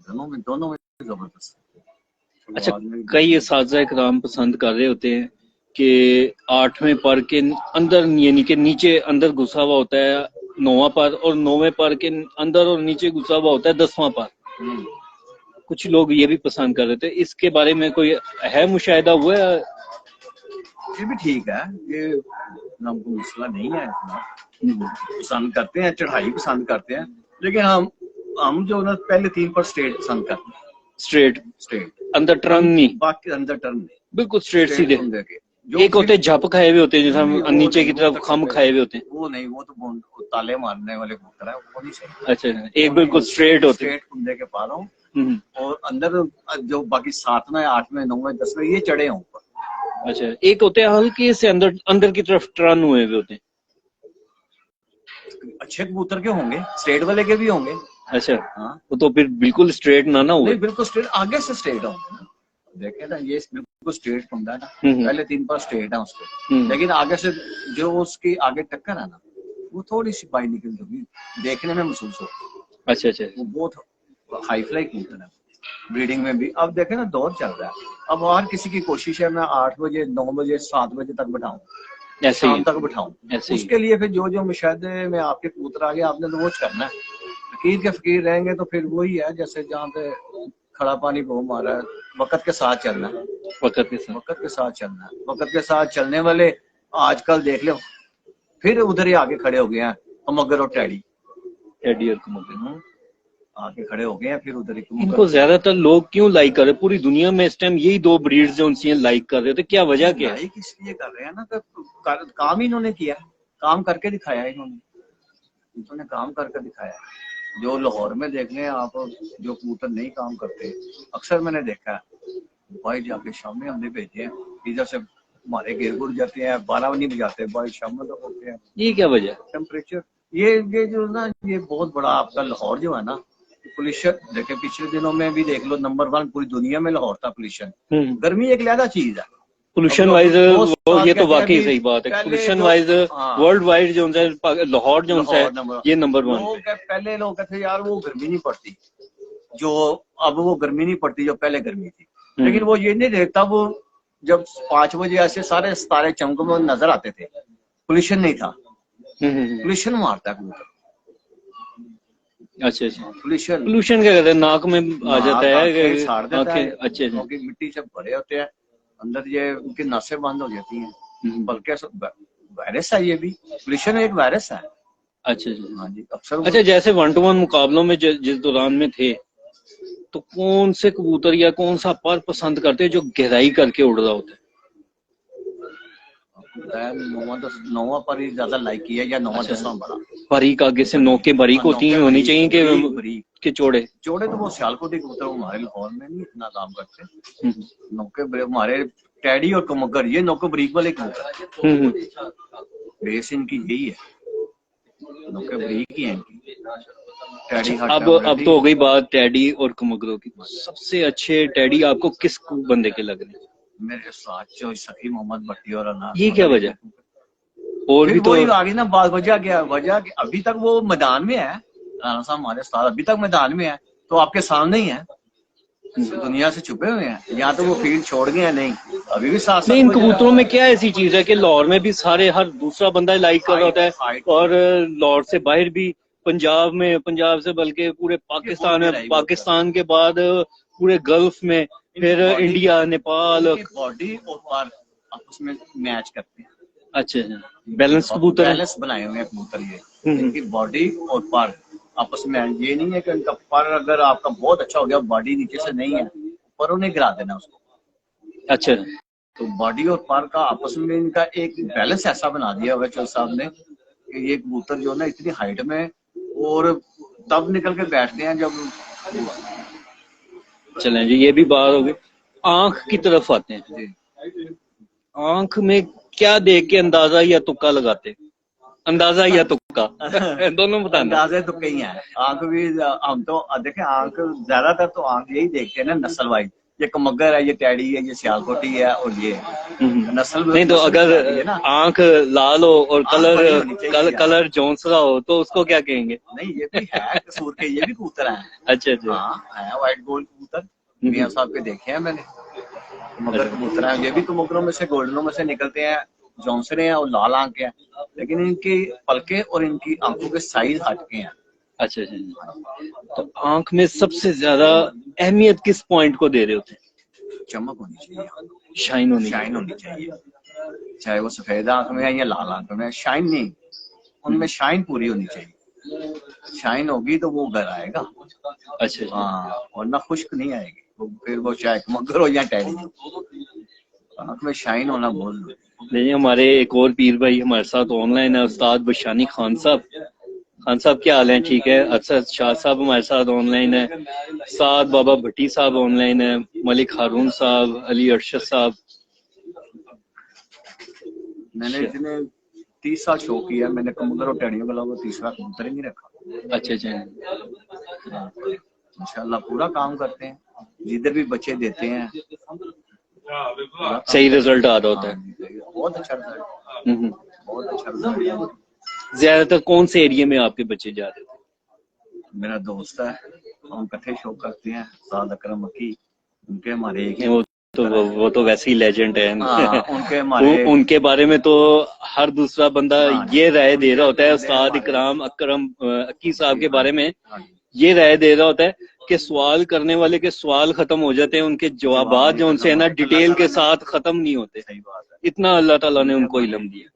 दोनों में जबरदस्त। अच्छा, कई असातिज़ा इकराम पसंद कर रहे होते हैं कि 8वें पर के अंदर यानी कि नीचे अंदर घुसा हुआ होता है 9वां पर, और 9वें पर के अंदर और नीचे घुसा हुआ होता है 10वां पर। कुछ लोग ये भी पसंद कर रहे थे, इसके बारे में कोई है मुशाहिदा हुआ है? ये भी ठीक है, ये कोई मसला नहीं है। पसंद करते हैं, चढ़ाई पसंद करते हैं, लेकिन हम जो ना पहले 3 पर स्ट्रेट पसंद करते हैं। स्ट्रेट अंदर टर्न नहीं, बाकी अंदर टर्न नहीं, बिल्कुल स्ट्रेट सीधे। एक होते झप खाए हुए होते हैं, जैसे हम नीचे की तरफ खम खाए हुए होते हैं, वो नहीं, वो तो ताले मारने वाले कबूतर है, वो नहीं सही। अच्छा, एक बिल्कुल स्ट्रेट होते हैं, स्ट्रेट कुंदे के पार हो, और अंदर जो बाकी 7वें 8वें 9वें 10वें ये चढ़े हों ऊपर। अच्छा, एक होते हैं हल्के से अंदर की तरफ टर्न हुए हुए होते हैं। अच्छे कबूतर के होंगे, स्ट्रेट वाले के भी होंगे। अच्छा, हाँ, तो फिर बिल्कुल स्ट्रेट ना हुए? नहीं, बिल्कुल स्ट्रेट, आगे से स्ट्रेट होंगे ना। देखे ना, ये बिल्कुल स्ट्रेट होता है ना, पहले 3 पर स्ट्रेट है उसको, लेकिन आगे से जो उसकी आगे टक्कर है ना, वो थोड़ी सी बाई निकल होगी, देखने में महसूस हो। अच्छा, वो बहुत हाई फ्लाई कबूतर है, ब्रीडिंग में भी। अब देखे ना, दौर चल रहा है, अब हर किसी की कोशिश है मैं 8 बजे 9 बजे 7 बजे तक बैठाऊं, शाम तक बैठाऊं। उसके लिए फिर जो मुशाहिदे में आपके कबूतर आ गए, आपने तो वो करना है। फकीर के फकीर रहेंगे तो फिर वही है, जैसे जहाँ पे खड़ा पानी को मारा है, वक्त के साथ चलना है, वक्त के साथ चलना है। वक्त के साथ चलने वाले आजकल देख लो, फिर उधर ही आगे खड़े हो गए हैं, मगर और टैडी और मगर आगे खड़े हो गए हैं, फिर उधर ही। इनको ज्यादातर लोग क्यों लाइक कर रहे हैं? पूरी दुनिया में इस टाइम यही 2 ब्रीड्स जो उनसे लाइक कर रहे थे, क्या वजह क्या है? लाइक इसलिए कर रहे हैं ना, तो काम ही इन्होंने किया, काम करके दिखाया इन्होंने काम करके दिखाया। जो लाहौर में देख लें आप, जो कबूतर नहीं काम करते, अक्सर मैंने देखा है भाई जाके शाम में हमने भेजे हैं, इधर से हमारे गिर गुड़ जाते हैं, 12 नहीं बजाते भाई, शाम में तो होते हैं। ये क्या वजह? टेम्परेचर, ये जो ना, ये बहुत बड़ा आपका लाहौर जो है ना, पोल्यूशन। देखे पिछले दिनों में भी देख लो, नंबर 1 पूरी दुनिया में लाहौर था पोल्यूशन। गर्मी एक अलग चीज है, पोल्यूशन वाइज ये तो वाकई सही बात है। पोल्यूशन वाइज वर्ल्ड वाइड जो लाहौर जो है ये नंबर 1 पे। पहले लोग कहते यार वो गर्मी नहीं पड़ती, जो अब वो गर्मी नहीं पड़ती जो पहले गर्मी थी, लेकिन वो ये नहीं देखता, वो जब 5 बजे ऐसे सारे सितारे चमक में नजर आते थे, पोल्यूशन नहीं था। पोल्यूशन मारता है कबूतर। अच्छा, पोल्यूशन क्या कहते हैं? नाक में आ जाता है, आंखें। अच्छा, क्योंकि मिट्टी से भरे होते हैं अंदर, ये उनकी नसें बंद हो जाती हैं, बल्कि वायरस है, ये भी पोल्यूशन एक वायरस है। अच्छा, हाँ जी, अक्सर। अच्छा, जैसे 1-to-1 मुकाबलों में जिस दौरान में थे, तो कौन से कबूतर या कौन सा पर पसंद करते हैं जो गहराई करके उड़ रहा होता है? 9वां पर ही ज्यादा लाइक किया, या 9वां 10वां बड़ा बारीक, आगे से नोके बारीक होती हैं, होनी चाहिए कि चौड़े तो वो सियालकोटी कबूतर हमारे लाहौर में नहीं इतना काम करते। नोके हमारे टैडी और कमगर, ये नौको बरीक वाले कबूतर, बेस इनकी यही है, नौके बरीक ही है इनकी। टैडी अब तो हो गई बात टैडी और कमगरों की। सबसे अच्छे टैडी आपको किस बंदे के लग रहे हैं? मेरे साथ जो सखी मोहम्मद भट्टी और अनार। ये क्या वजह? और भी तो आगे ना बात वजह क्या, अभी तक वो मैदान में है, राना साहब हमारे साथ अभी तक मैदान में है, तो आपके सामने ही है, दुनिया से छुपे हुए हैं, या तो वो फील्ड छोड़ गए हैं, नहीं अभी भी साथ। नहीं, इन कबूतरों में क्या ऐसी चीज है कि लाहौर में भी सारे हर दूसरा बंदा लाइक कर रहा होता है, और लाहौर से बाहर भी, पंजाब में, पंजाब से बल्कि पूरे पाकिस्तान में, पाकिस्तान के बाद पूरे गल्फ में, फिर इंडिया, नेपाल। बॉडी और पार आपस में मैच करते हैं। अच्छा, बैलेंस कबूतर, बैलेंस बनाए हुए हैं कबूतर ये, इनकी बॉडी और पर आपस में, ये नहीं है कि इनका पर अगर आपका बहुत अच्छा हो गया, बॉडी नीचे से नहीं है, पर उन्हें गिरा देना उसको। अच्छा, तो बॉडी और पर का आपस में इनका एक बैलेंस ऐसा बना दिया हुआ चौधरी साहब ने कि ये कबूतर जो है ना इतनी हाइट में, और तब निकल के बैठते हैं जब। चलें जी, ये भी बात होगी। आंख की तरफ आते हैं। आंख में क्या देख के अंदाजा या तुक्का लगाते हैं? अंदाजा या तुक्का दोनों बताना। अंदाजे तुक्के ही हैं। आंख भी हम तो देखें, आंख ज्यादातर तो आंख यही देखते हैं ना नस्ल वाइज, ये कमगर है, ये टैडी है, ये सियालकोटी है, और ये नस्ल नहीं। तो अगर आंख लाल हो और कलर जोंसरा हो तो उसको क्या कहेंगे? नहीं, ये भी है कसूर के, ये भी कबूतर है। अच्छा अच्छा, हाँ है, व्हाइट गोल्ड कबूतर मियां साहब के देखे हैं मैंने, मगर कबूतर है, ये भी कबूतरों में से, गोल्डनों में से निकलते हैं, जौनसरे हैं और लाल आंख के हैं, लेकिन इनकी पलके और इनकी आंखों के साइज हटके हैं। अच्छा अच्छा, तो आंख में सबसे ज्यादा अहमियत किस पॉइंट को दे रहे होते हैं? चमक होनी चाहिए, शाइन होनी चाहिए, चाहे वो सफेद आंख में है या लाल आंख में, शाइन नहीं, उनमें शाइन पूरी होनी चाहिए। शाइन होगी तो वो घर आएगा। अच्छा, हाँ, वरना खुश्क नहीं आएगी, तो फिर वो चाहे मगर हो या टैडी, आंख में शाइन होना बहुत जरूरी। नहीं, हमारे एक और पीर भाई हमारे साथ ऑनलाइन है, उस्ताद बशानी खान साहब। खान साहब क्या हाल है? ठीक है। अरशद शाह साहब हमारे साथ ऑनलाइन है, साद बाबा भट्टी साहब ऑनलाइन है, मलिक हारून साहब, अली अरशद साहब। मैंने इतने 30 साल शो किया, मैंने कबूतर और टैडियों के अलावा तीसरा कबूतर ही नहीं रखा। अच्छा अच्छा, इंशाल्लाह पूरा काम करते हैं, जिधर भी बच्चे देते हैं सही रिजल्ट आ रहा होता है। बहुत अच्छा रिजल्ट, बहुत अच्छा रिजल्ट। ज्यादातर कौन से एरिया में आपके बच्चे जा रहे थे? मेरा दोस्त है, हम इकट्ठे शो करते हैं, साद अकरम मक्की, उनके हमारे एक वो तो वैसे ही लेजेंड है। उनके हमारे उनके बारे में तो हर दूसरा बंदा ये राय दे रहा होता है, उस्ताद इकराम अकरम अक्की साहब के बारे में ये राय दे रहा होता है कि सवाल करने वाले के सवाल खत्म हो जाते हैं, उनके जवाबात जो उनसे है ना डिटेल के साथ खत्म नहीं होते। इतना अल्लाह ताला ने उनको इल्म दिया,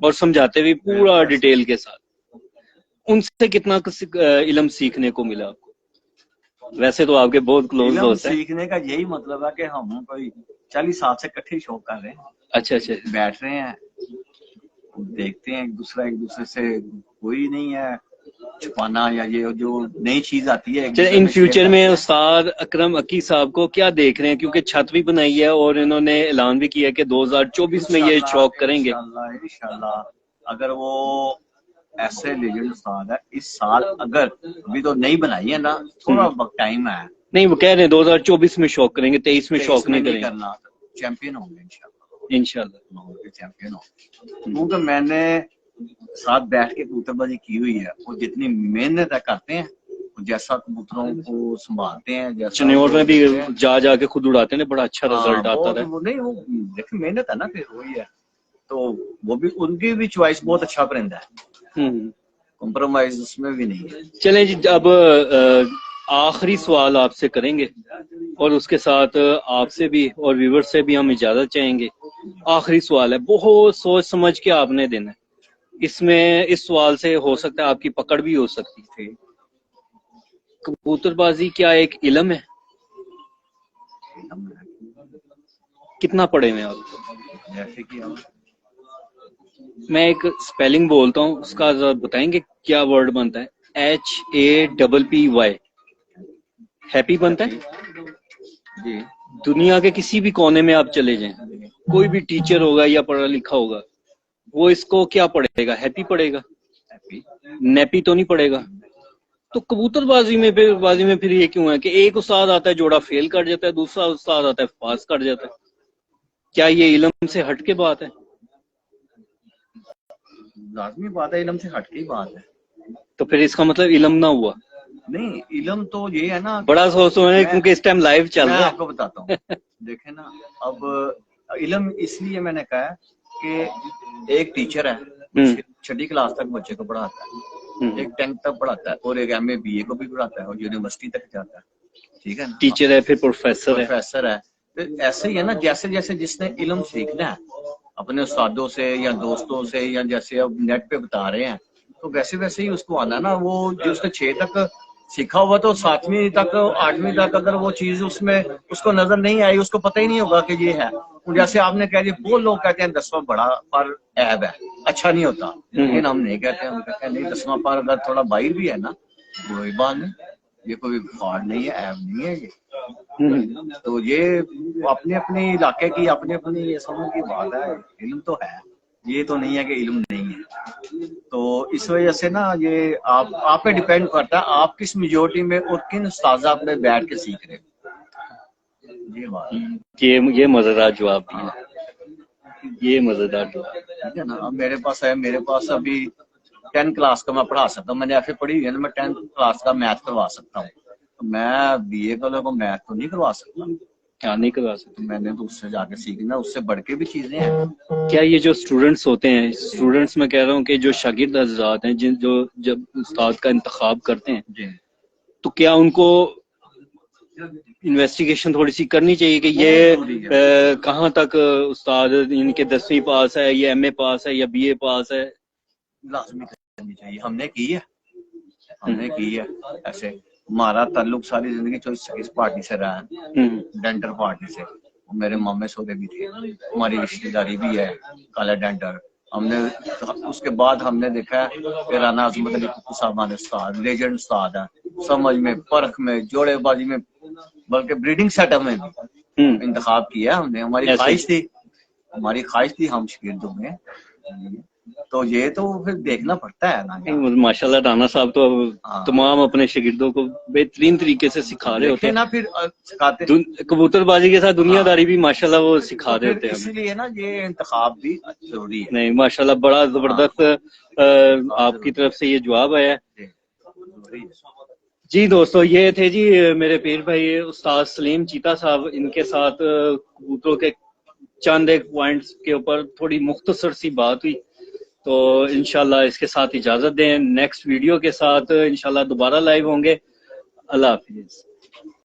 और समझाते भी पूरा डिटेल के साथ। उनसे कितना इल्म सीखने को मिला आपको? वैसे तो आपके बहुत क्लोज दोस्त हैं। सीखने का यही मतलब है कि हम कोई 40 साल से इकट्ठे शो कर रहे हैं। अच्छा अच्छा, बैठ रहे हैं, देखते हैं एक दूसरे से, कोई नहीं है छुपाना, या ये जो नई चीज आती है। इन फ्यूचर में उस्ताद अकरम अक्की साहब को क्या देख रहे हैं? क्योंकि छत भी बनाई है और इन्होंने ऐलान भी किया कि 2024 में ये शौक करेंगे। इंशाल्लाह, अगर वो ऐसे लेजेंड उस्ताद है, इस साल अगर अभी तो नहीं बनाई है ना, थोड़ा वक्त टाइम है। नहीं, वो कह रहे हैं 2024 में शौक करेंगे, 23 में शौक नहीं करेंगे। करना, चैंपियन होंगे इंशाल्लाह चैंपियन होंगे। क्योंकि मैंने साथ बैठ के कबूतरबाजी की हुई है, वो जितनी मेहनत करते हैं, जैसा कबूतरों को संभालते हैं, चनियोर में भी जाके खुद उड़ाते हैं, बड़ा अच्छा रिजल्ट आता है। वो नहीं, वो देखिए मेहनत है ना, फिर वही है, तो वो भी उनकी भी चॉइस बहुत अच्छा परिंदा है, कॉम्प्रोमाइज उसमें भी नहीं है। चलें जी, अब आखिरी सवाल आपसे करेंगे और उसके साथ आपसे भी और व्यूवर से भी हम इजाजत चाहेंगे। आखिरी सवाल है, बहुत सोच समझ के आपने देना है। इसमें इस सवाल से हो सकता है आपकी पकड़ भी हो सकती है। कबूतरबाजी क्या एक इल्म है? कितना पढ़े में आप? जैसे कि मैं एक स्पेलिंग बोलता हूँ, उसका जरा बताएंगे क्या वर्ड बनता है? HAPPY हैप्पी बनता है जी, दुनिया के किसी भी कोने में आप चले जाएं, कोई भी टीचर होगा या पढ़ा लिखा होगा, वो इसको क्या पढ़ेगा? हैप्पी पढ़ेगा, नैपी तो नहीं पढ़ेगा। तो कबूतरबाजी में फिर ये क्यों है कि एक उस्ताद आता है जोड़ा फेल कर जाता है, दूसरा उस्ताद आता है पास कर जाता है? क्या ये इल्म से हट के बात है? लाजमी बात है, इल्म से हट की बात है। तो फिर इसका मतलब इल्म ना हुआ? नहीं, इल्म तो ये है ना, बड़ा सोच है क्योंकि इस टाइम लाइव चल रहा है। मैं आपको बताता हूँ देखे ना, अब इल्म इसलिए मैंने कहा है कि एक टीचर है, छठी क्लास तक बच्चे को पढ़ाता है, एक 10th तक पढ़ाता है, और एक MA BA को भी पढ़ाता है, और यूनिवर्सिटी तक जाता है, ठीक है ना। टीचर है, फिर प्रोफेसर है। तो ऐसे ही है ना, जैसे जैसे जिसने इल्म सीखना है अपने उस्तादों से या दोस्तों से, या जैसे अब नेट पे बता रहे हैं, तो वैसे वैसे ही उसको आना ना। वो जो उसने 6 तक सीखा हुआ, तो 7वीं तक 8वीं तक अगर वो चीज उसमें उसको नजर नहीं आई, उसको पता ही नहीं होगा कि ये है। जैसे आपने कह दिया, वो लोग कहते हैं 10वां बड़ा पर ऐब है, अच्छा नहीं होता, लेकिन हम नहीं कहते, हम कहते हैं नहीं, 10वां पर अगर थोड़ा बाहर भी है ना, कोई बात नहीं, ये कोई फॉल्ट नहीं है, ऐब नहीं है ये। तो ये अपने अपने इलाके की अपनी अपनी ये समझ की बात है। इल्म तो है, ये तो नहीं है कि इल्म नहीं है। तो इस वजह से ना, ये आप पे डिपेंड करता है, आप किस मेजोरिटी में और किन उस्ताज़ा पे बैठ के सीख रहे हो। ये बात है। ये मजेदार जवाब दिया, ये मजेदार जवाब, ठीक है ना। अब मेरे पास अभी 10 क्लास का मैं पढ़ा सकता हूँ, मैंने FA पढ़ी है ना, मैं 10 क्लास का मैथ करवा सकता हूँ। तो मैं BA वालों को मैथ तो नहीं करवा सकता, क्या नहीं करवा सकते? मैंने तो उससे जाके सीखना, उससे बढ़ के भी चीजें हैं। क्या ये जो स्टूडेंट्स होते हैं, स्टूडेंट्स में कह रहा हूँ कि जो शागिर्द हज़रात हैं, जो जब उस्ताद का इंतखाब करते हैं जी, तो क्या उनको इन्वेस्टिगेशन थोड़ी सी करनी चाहिए कि ये कहाँ तक उस्ताद इनके 10वीं पास है, या MA पास है, या BA पास है? लाजमी करनी चाहिए। हमने की है ऐसे। हमारा ताल्लुक सारी जिंदगी जो इस पार्टी से रहा है, डेंटर पार्टी से। मेरे मामे सौदे भी थे, हमारी रिश्तेदारी भी है काला डेंटर। हमने उसके बाद हमने देखा है कि राना अजमत अली कुकू साहब हमारे उस्ताद, लेजेंड उस्ताद है, समझ में, परख में, जोड़ेबाजी में, बल्कि ब्रीडिंग सेटअप में भी इंतखाब किया हमने। हमारी ख्वाहिश थी हम शागिर्दों में। तो ये तो फिर देखना पड़ता है ना। माशाल्लाह राना साहब तो तमाम अपने शागिर्दों को बेहतरीन तरीके से सिखा रहे होते हैं ना, फिर सिखाते कबूतरबाजी के साथ दुनियादारी भी माशाल्लाह वो सिखा रहे होते हैं। इसलिए ना ये इंतखाब भी जरूरी है। नहीं माशाल्लाह, बड़ा जबरदस्त आपकी तरफ से ये जवाब आया। जी दोस्तों, ये थे जी मेरे पीर भाई उस्ताद सलीम चीता साहब। इनके साथ कबूतरों के चंद एक पॉइंट्स के ऊपर थोड़ी मुख्तसर सी बात हुई। तो इंशाल्लाह इसके साथ इजाजत दें, नेक्स्ट वीडियो के साथ इंशाल्लाह दोबारा लाइव होंगे। अल्लाह हाफिज।